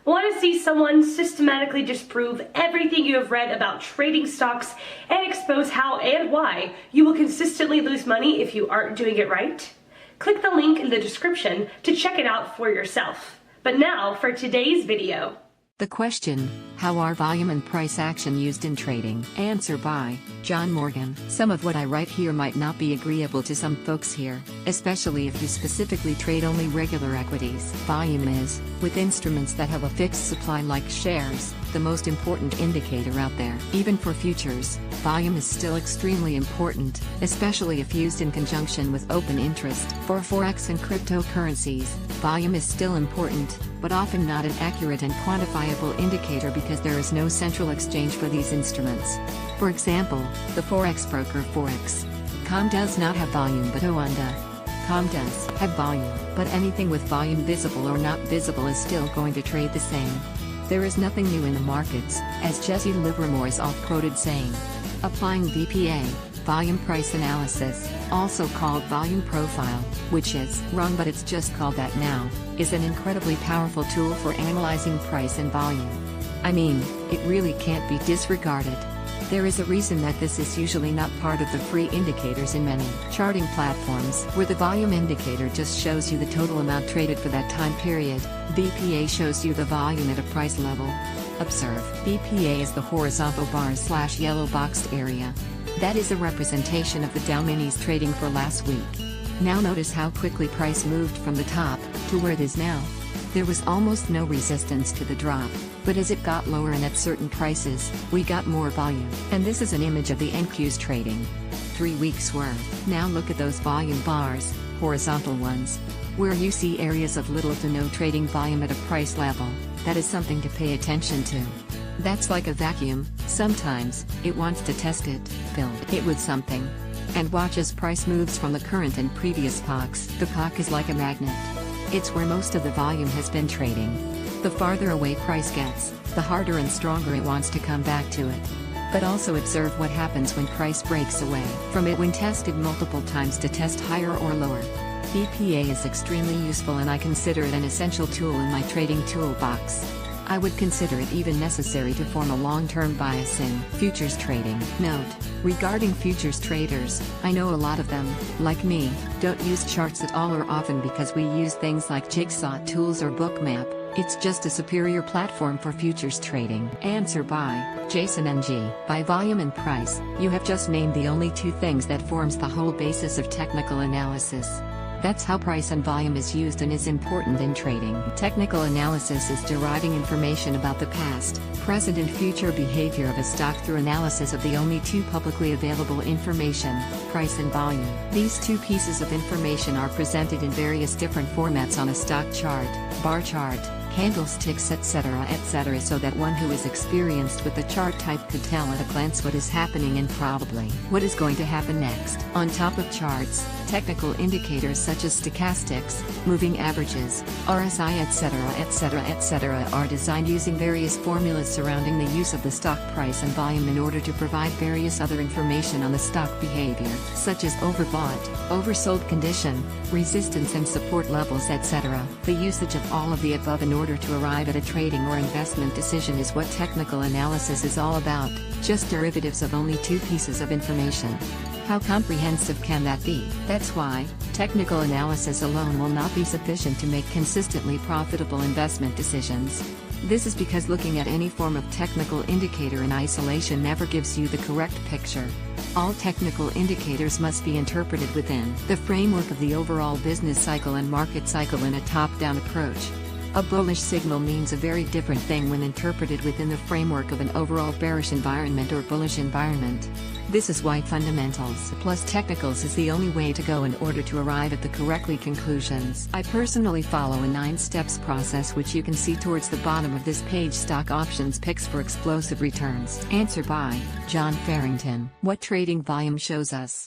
Want to see someone systematically disprove everything you have read about trading stocks and expose how and why you will consistently lose money if you aren't doing it right? Click the link in the description to check it out for yourself. But now for today's video. The question, how are volume and price action used in trading? Answer by John Morgan. Some of what I write here might not be agreeable to some folks here, especially if you specifically trade only regular equities. Volume is, with instruments that have a fixed supply like shares, the most important indicator out there. Even for futures, volume is still extremely important, especially if used in conjunction with open interest. For Forex and cryptocurrencies, volume is still important, but often not an accurate and quantifiable indicator because there is no central exchange for these instruments. For example, the Forex broker Forex.com does not have volume, but Oanda.com does have volume, but anything with volume visible or not visible is still going to trade the same. There is nothing new in the markets, as Jesse Livermore is oft-quoted saying. Applying VPA, volume price analysis, also called volume profile, which is wrong but it's just called that now, is an incredibly powerful tool for analyzing price and volume. I mean, it really can't be disregarded. There is a reason that this is usually not part of the free indicators in many charting platforms, where the volume indicator just shows you the total amount traded for that time period. VPA shows you the volume at a price level. Observe, VPA is the horizontal bar/yellow boxed area. That is a representation of the Dow minis trading for last week. Now notice how quickly price moved from the top to where it is now. There was almost no resistance to the drop, but as it got lower and at certain prices, we got more volume. And this is an image of the NQs trading 3 weeks worth. Now look at those volume bars, horizontal ones, where you see areas of little to no trading volume at a price level. That is something to pay attention to. That's like a vacuum, sometimes it wants to test it, fill it with something. And watch as price moves from the current and previous POCs. The POC is like a magnet. It's where most of the volume has been trading. The farther away price gets, the harder and stronger it wants to come back to it. But also observe what happens when price breaks away from it when tested multiple times to test higher or lower. VPA is extremely useful and I consider it an essential tool in my trading toolbox. I would consider it even necessary to form a long-term bias in futures trading. Note, regarding futures traders, I know a lot of them, like me, don't use charts at all or often because we use things like jigsaw tools or bookmap. It's just a superior platform for futures trading. Answer by Jason NG. By volume and price, you have just named the only two things that forms the whole basis of technical analysis. That's how price and volume is used and is important in trading. Technical analysis is deriving information about the past, present and future behavior of a stock through analysis of the only two publicly available information, price and volume. These two pieces of information are presented in various different formats on a stock chart, bar chart, candlesticks, etc., so that one who is experienced with the chart type could tell at a glance what is happening and probably what is going to happen next. On top of charts, technical indicators such as stochastics, moving averages, RSI, etc., are designed using various formulas surrounding the use of the stock price and volume in order to provide various other information on the stock behavior, such as overbought, oversold condition, resistance and support levels, etc. The usage of all of the above in order to arrive at a trading or investment decision is what technical analysis is all about, just derivatives of only two pieces of information. How comprehensive can that be? That's why, technical analysis alone will not be sufficient to make consistently profitable investment decisions. This is because looking at any form of technical indicator in isolation never gives you the correct picture. All technical indicators must be interpreted within the framework of the overall business cycle and market cycle in a top-down approach. A bullish signal means a very different thing when interpreted within the framework of an overall bearish environment or bullish environment. This is why fundamentals plus technicals is the only way to go in order to arrive at the correctly conclusions. I personally follow a 9 steps process which you can see towards the bottom of this page. Stock options picks for explosive returns. Answer by John Farrington. What trading volume shows us